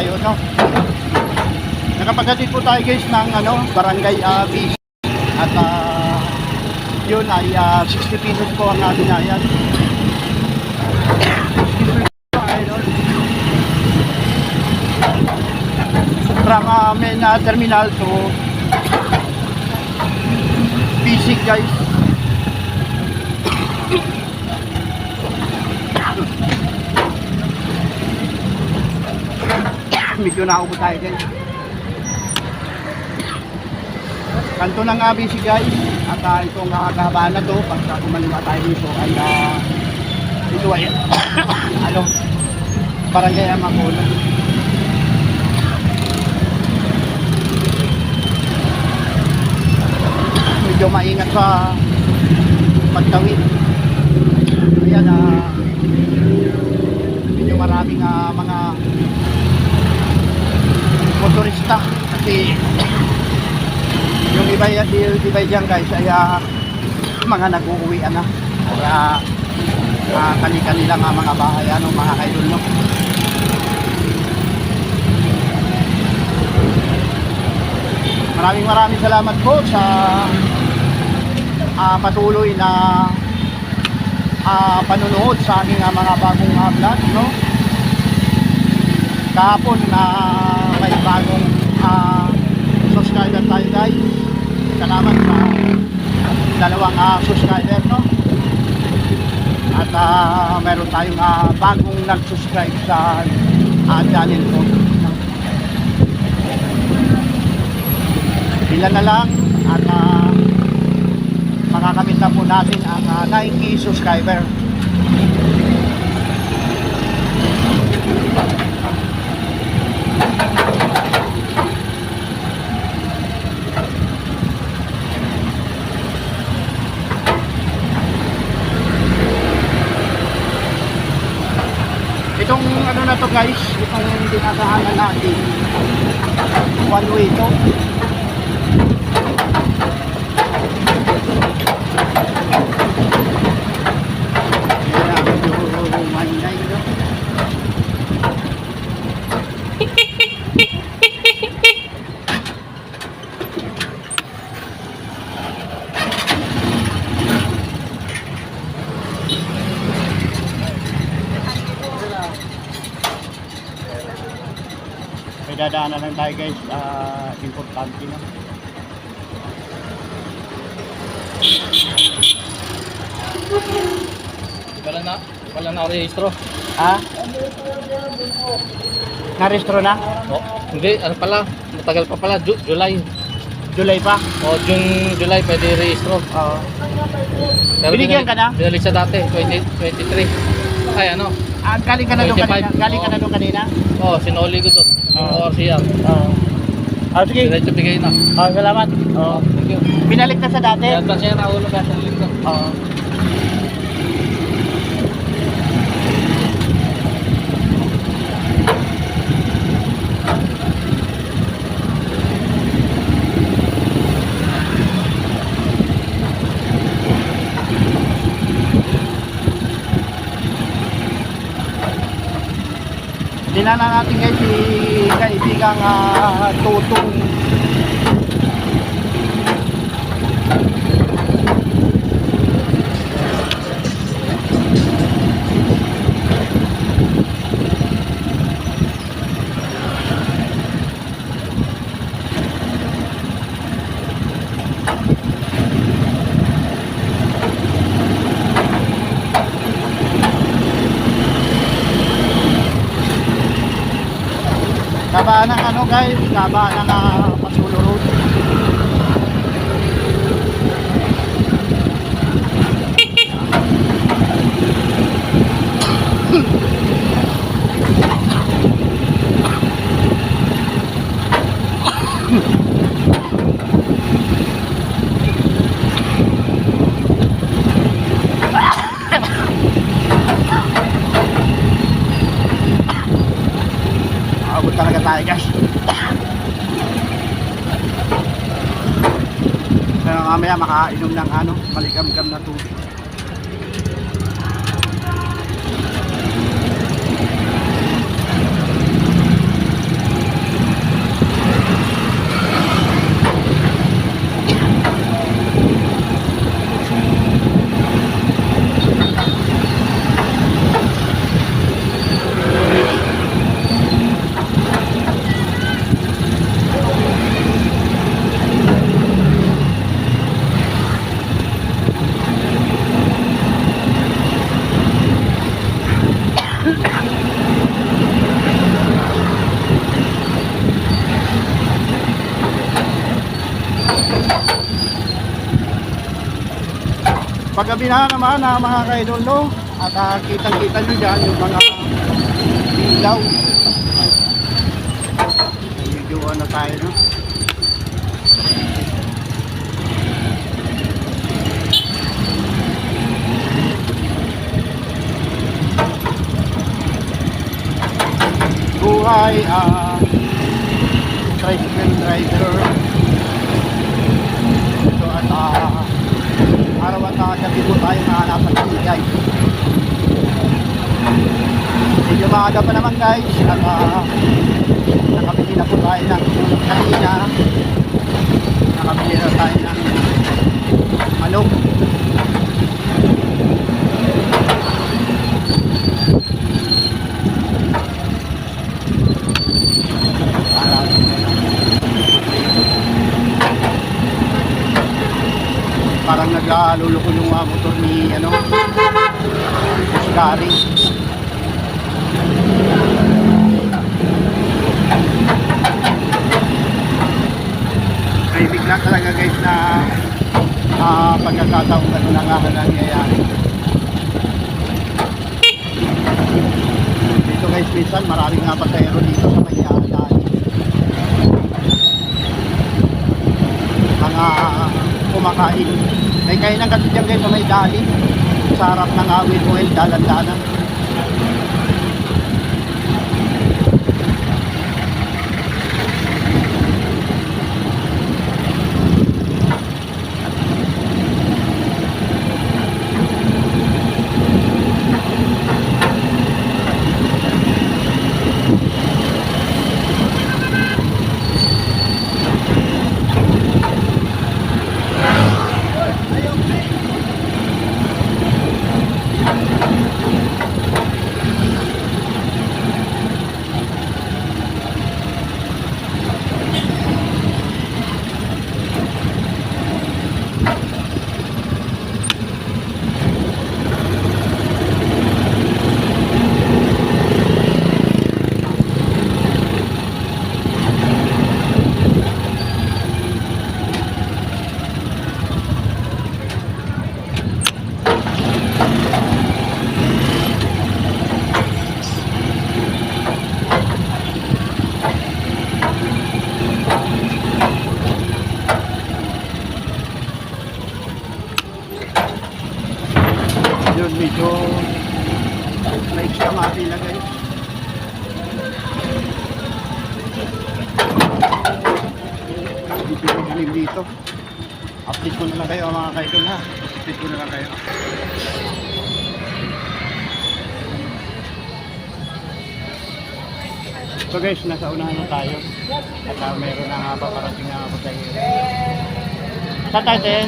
tayo, no? Nakapagdating po tayo guys ng barangay Bisi. At yun ay 60 pesos po ang binayad. 60 pesos from main terminal to Bisi guys. Medyo naubo tayo guys. Kanto ng Bisi guys. At itong kahabaan na to, pagka kumaliwa tayo dito ay ito ay barangay Amagola. Medyo maingat sa pagtawid. Ayan, medyo maraming mga motorista kasi yung iba dyan guys ay mga nag-uuwian na kaya kani-kanila nga mga bahay mga kaidol, no? Maraming salamat po sa patuloy na panunood sa aking mga bagong vlog, no? Kahapon na may bagong subscriber tayo guys. Salamat sa dalawang subscriber, no? At meron tayong bagong nag-subscribe sa channel ko. Ilan na lang at makakamit na po natin ang 90 subscriber. Itong na to guys, itong dinadaanan natin, one way to. May dadaanan lang tayo guys, importante na. Wala na rehistro. Ha? Na-rehistro na? Oh, hindi, ano pala, matagal pa pala, July. July pa? O, July pwede rehistro. Oo. Pero Binigyan ka na? Binalik sa dati, 2023. Ay, ano? Galing ka na doon 25. kanina? Galing ka na doon kanina? Oo, sinuli ko doon. Oo. ORCR. Oo. Sige. Diretso bigay na. Salamat. Oo. Thank you. Binalik na sa dati? Kaya ba siya naulo ka sa linggo? Oo. Dinana natin guys si kaibigang Tutong. Kabaan ng guys, kabaan ng Pasulo Road. Abot talaga tayo guys. Kaya mamaya makainom ng maligam-gam na tubig. Paggabi na naman mga ka-idol, no? At kitang-kita nyo dyan yung mga ilaw. Medyo ano tayo, no? Buhay tricycle rider. So at araw at gabi po tayo mahanapan ng guys. Medyo maaga pa naman guys. At nakabili na po tayo ng kanina. Nakabili na tayo ng manok. Parang nag-aluloko yung motor ni ano, Gary. Ay bigla talaga guys na pagkakataong ano na nga nangyayari. Dito guys minsan maraming nga pasahero dito sa may daan. Mga kumakain. May kainan kasi dyan guys sa may dali. Sa harap ng Awit Oil, dalan-dalan. Yun, medyo may extra mapila guys. Dito. Update ko na lang kayo mga kaidol ha. Update ko na lang kayo. So guys, nasa unahan na tayo. At meron na nga paparating na ako sa iyo. Tatay din.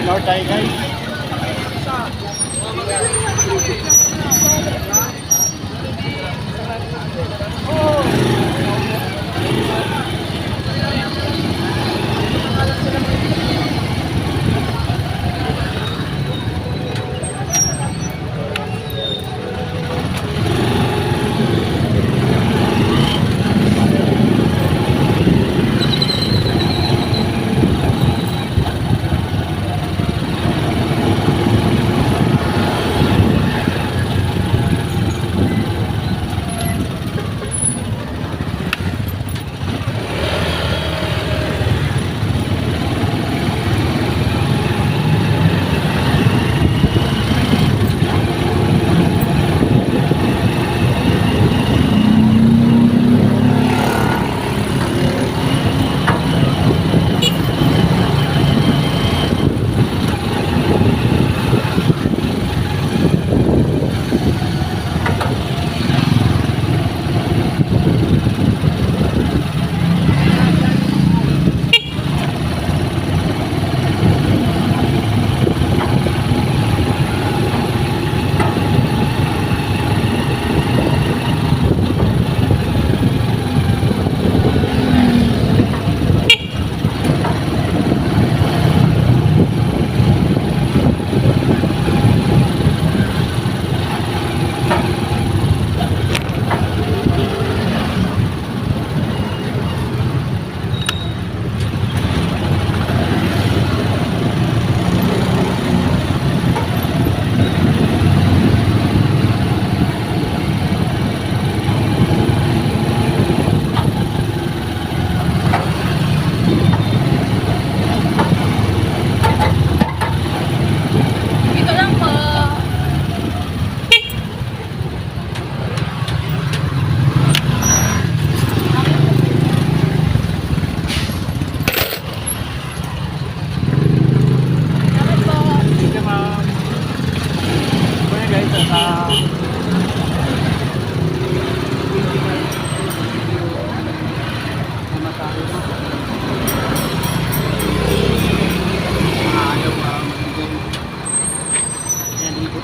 North tayo guys.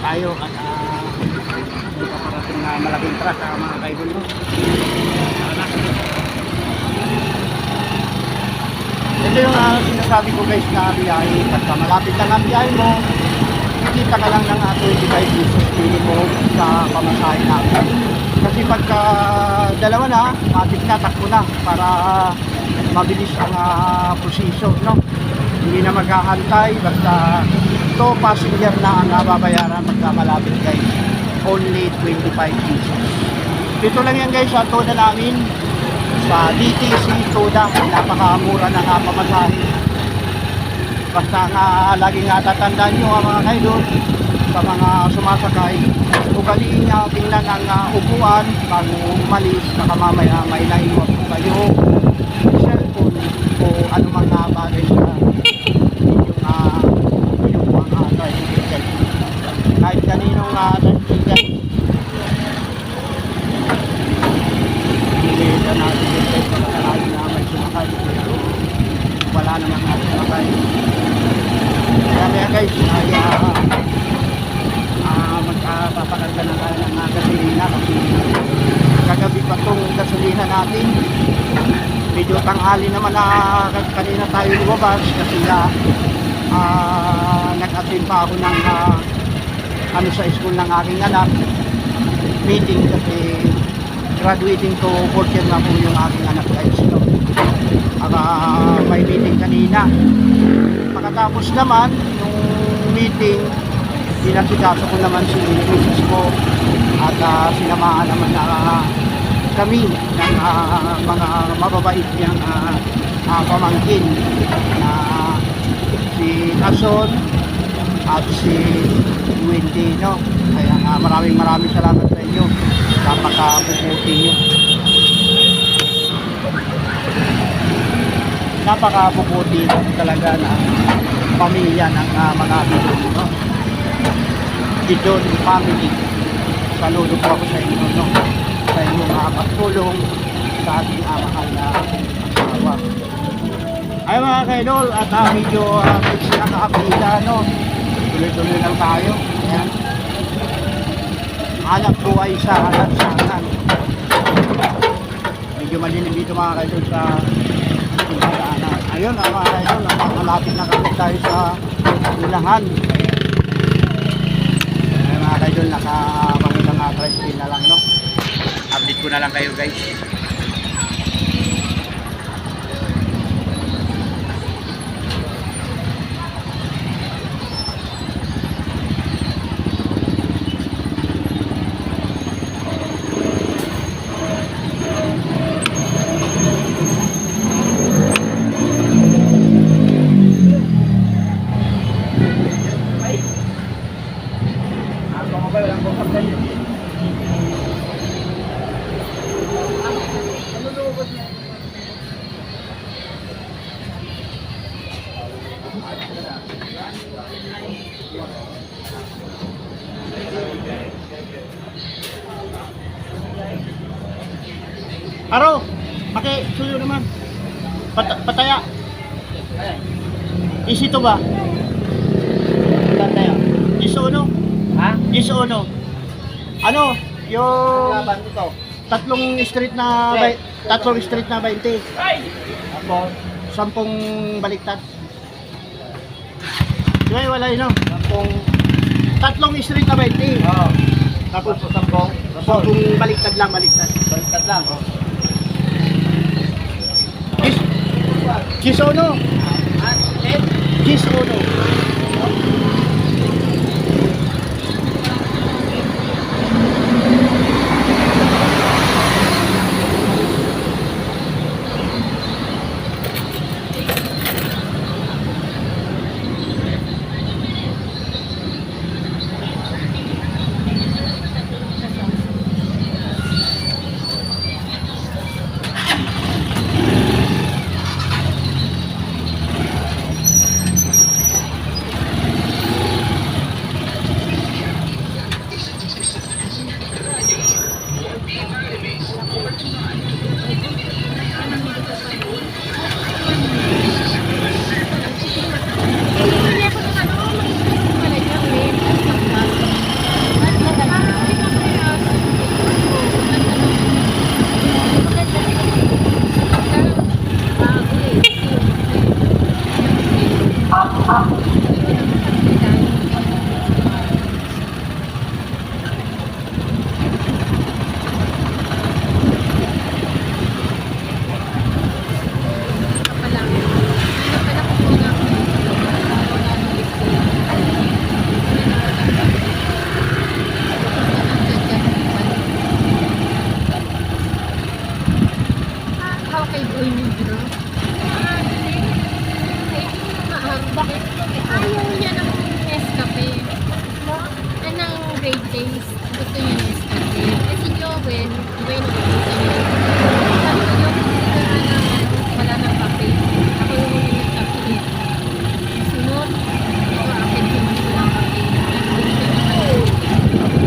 tayo at hindi pa parating na malaking truck mga kaidol no. Ito yung sinasabi ko guys na biyahe. Pagka malapit lang ang biyahe mo, kikita ka lang ng 25 pesos minimum sa pamasahe natin. Kasi pagka dalawa na, matik na, takbo na para mabilis ang proseso, no? Hindi na maghahantay, basta ito passenger na ang babayaran pagka malapit guys. Only 25 pesos. Dito lang yan guys sa toda namin. Sa DTC Toda, napakamura na nga pamasahe. Basta nga lagi nga tatandaan nyo mga kaidol sa mga sumasakay, ugaliin nga tingnan ang upuan bago umalis, baka mamaya may naiwan po kayo cellphone o anumang bagay sa yung tricycle. Kahit kaninong tricycle hindi na natin yung pagkakalain na may sumakay. Wala naman na sumakay. Kaya guys, ay magpapakanta na tayo ng gasolina kasi kagabi pa itong gasolina natin. Medyo tanghali naman na kanina tayo lumabas kasi nag-attend pa ako ng sa school ng aking anak. Meeting kasi graduating to 4th year na po yung aking anak guys. No? May meeting kanina. Pagkatapos naman yung meeting, pinasikaso ko naman si Mrs. ko at sinamahan naman na kami ng mga mababait niyang pamangkin na si Nason at si Wendy, no? Kaya maraming salamat sa inyo. Napakabubuti nyo. Napakabubuti talaga na pamilya ng mga Bidon, no? Bidon family. Saludo po ako sa inyo, no? Sa inyong pagtulong sa ating mahal na asawa. Ay mga kaidol, at medyo nakakapita, no? Tuloy-tuloy lang tayo. Ayan. Hanap buhay sa lansangan. Medyo malilim dito mga kaidol sa pinagdaanan. Ayun mga kaidol, malapit na kami tayo sa Ulangan. Ayun mga kaidol, nakapangilang tricycle na lang, no? Update ko na lang kayo guys. Aro, suyo naman. Pataya. Isi to ba? Pataya. Iso ano? Ha? Iso ano? Ano? Yung tatlong street na 20. Ako 10 baliktad. Diba wala yun, no? Tatlong street na 20. Oo. Tapos 10 baliktad lang. Baliktad lang. Oh. Kisono. Kisono. Bakit? Ayaw niya ng Nescafe. Anong great taste? Gusto niya Nescafe. Kasi Joel, Joel, gusto niya. Sabi ko, Joel, wala ng kape. Ako yung huli ng kape. Sunod, ito akin yung wala ng kape.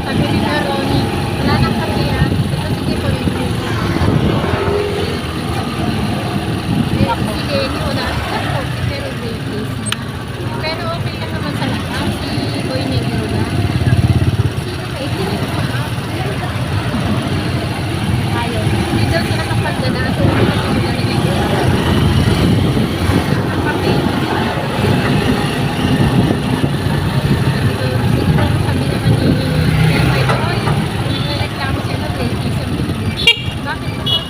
Sabi ni Ronnie, wala ng kape ha. Ito sige po rin. Si Lenny, wala. Pero great taste niya. Pero okay lang naman sa lahat. Si Boy Negro lang. Sino ka? Itinit ko ha. Ayaw. Hindi daw siya nakapagdala. So, nakapagdala niya. Ang kape. Sabi naman ni Kaya may Boy, nagreklamo siya na great taste. Bakit mo pa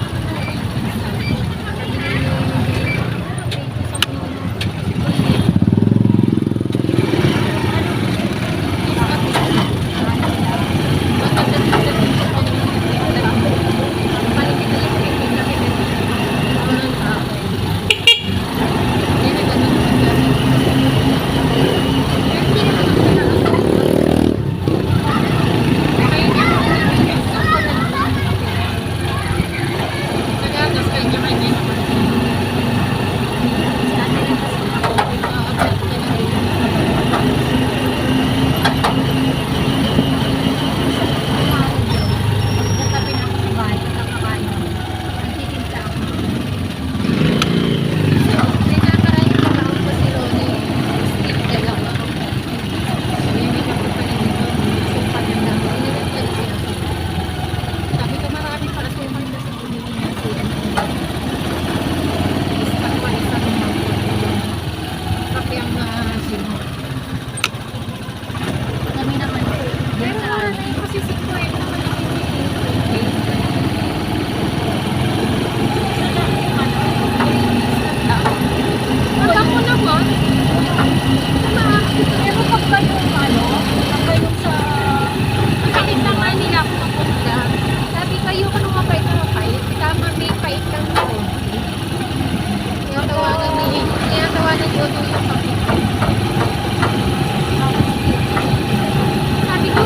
sabi ni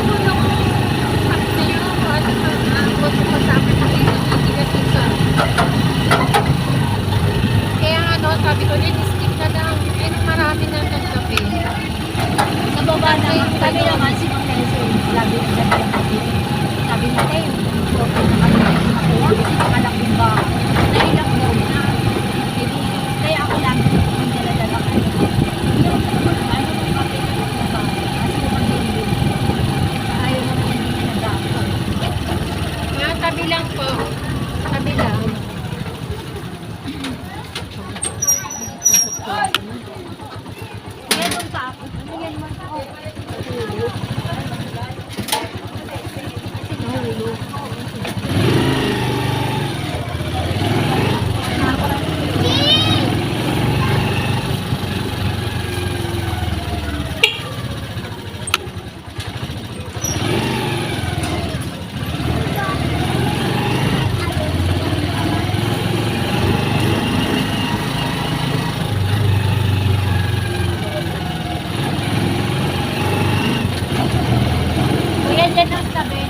sabi ko, stick na lang. And marami na nagkape. Sa baba naman, sabi naman si Ma'am Nelson, lagi na dyan yung kape. Sabi niya, okay naman ako yan, kasi nakalaking ba, nailang daw na. Kaya ako lagi yung dala-dala kayo. Hindi ako naman, ano yung kape na sa baba. Kasi naman din, ayaw naman hindi niya nag-aapal. Tabi lang po. Tabi lang. Meron pa ako. Ano yan man ako? Kuya, dyan ang tabi.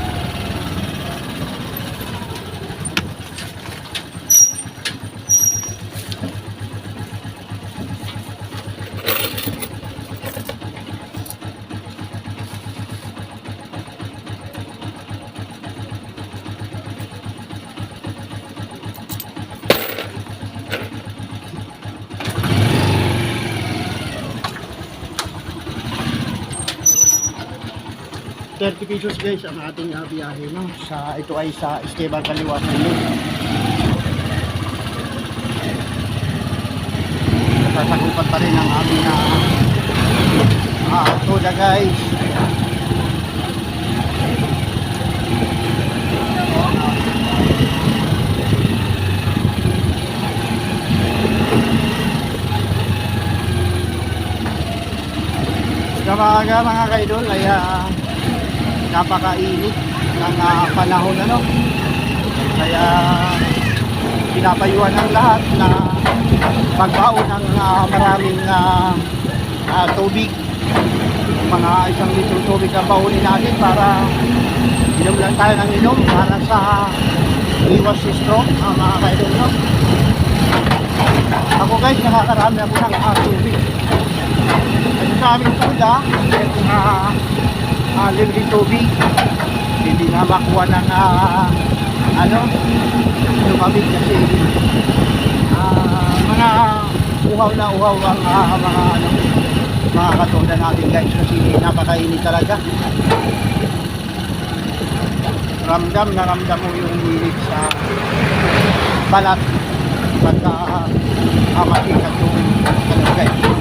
₱30 guys ang ating biyahe, no? Ito ay sa Esteban Kaliwa Highway. Sasagupan pa rin ang aming toda guys. Kamaga mga kaidol ay napakainit ng panahon, ano, kaya pinapayuhan ng lahat na pagbaon ng maraming tubig. Mga 1 litrong tubig ang bauli natin para inom lang tayo ng inom para sa iwas si stroke, mga kaidol, no? Ako guys, nakakarami ako ng tubig. Kasi sa aming tuda, libre tubig. Hindi na makuha ng lumamig kasi mga uhaw na uhaw ang mga katuda natin guys kasi napakainit talaga. Ramdam na ramdam mo yung init sa balat pagka matikat yung guys yung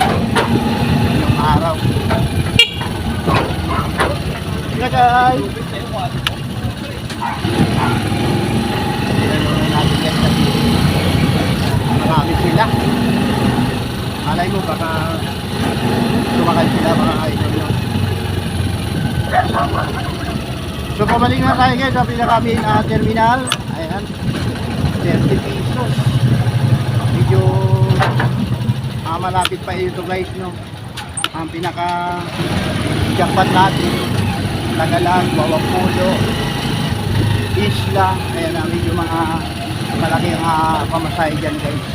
araw. Yeah guys, marami sila. Malay mo baka tumakal sila mga idol, no? So pabalik na tayo guys sa pinaka-main terminal. Ayan, 30 pesos. Medyo malapit pa ito guys, no? Ang pinaka jackpot natin Tagalan, Wawapulo, Isla. Ayan na medyo mga malaki ang pamasahe dyan guys.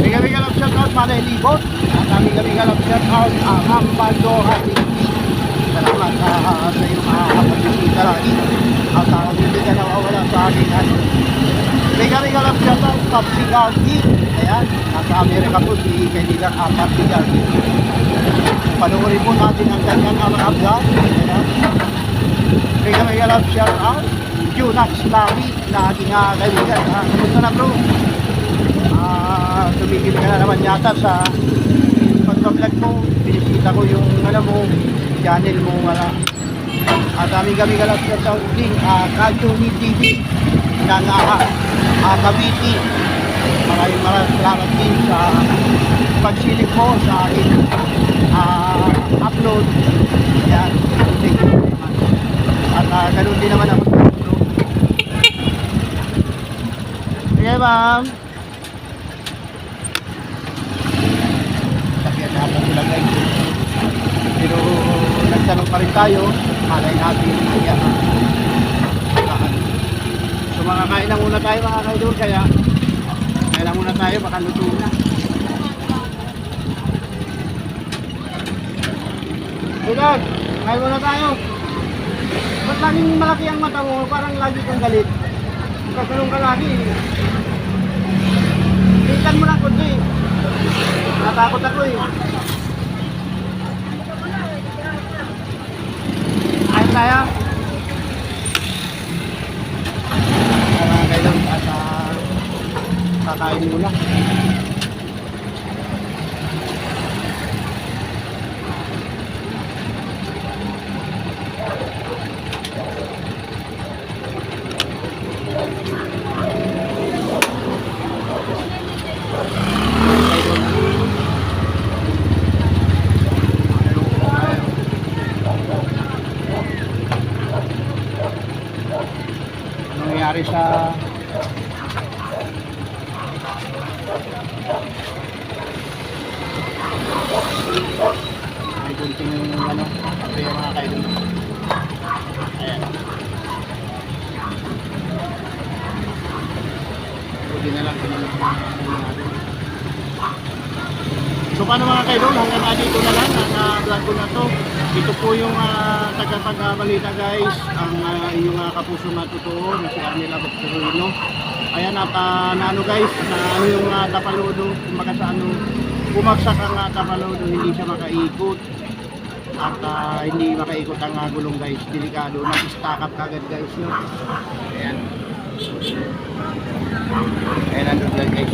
Biga-biga lang shoutout Malay Libot. At biga-biga lang shoutout Hambando Hatiti. Salamat sa iyong pag-bisita lagi. At hindi ka nawawala sa akin. Biga-biga lang shoutout Papsi Gardi. Ayan, nasa Amerika po si kaibigan Papsi Gardi. Panoorin po natin ang kanyang mga vlog. Ayan. Biga-biga lang shoutout Junax Lawi na aking kaibigan. Kamusta na bro? Tumigil ka na naman yata sa pag-vlog mo. Binisita ko yung channel mo. At kami galas na sa uling Kajuni TV ng Cavite. Maraming salamat din sa pagsilip mo sa aking upload. Yan. Thank you very much. At ganun din naman ako sa upload. Sige ma'am. Pero nagtanong pa rin tayo, malay natin kaya so makakain na muna tayo mga kaidol, kaya kain na muna tayo, baka luto na. Ilan, kain muna tayo. Ba't laging malaki ang mata mo? Parang lagi kang galit. Kasalong ka lagi. Ikan mo lang kundi. Natakot ako eh. Ayun tayo. Kailan at kakain muna. Nangyari sa may kunting ito yung mga kaidol. Ayan, pwede na lang so paano mga kaidol, hanggang dito na lang ang vlog ko na to. Ito po yung tagapagbalita guys, ang inyong kapuso matutuon, si Arnela Bacterino. Ayan at guys, na yung Tapalodo, kumbaga sa bumagsak ang Tapalodo, hindi siya makaikot. At hindi makaikot ang gulong guys, delikado, nag-stack up kagad guys. No? Ayan. Ayan, nandun lang guys.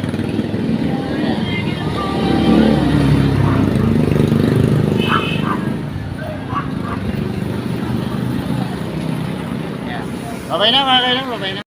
Babay na mga kailang, babay na.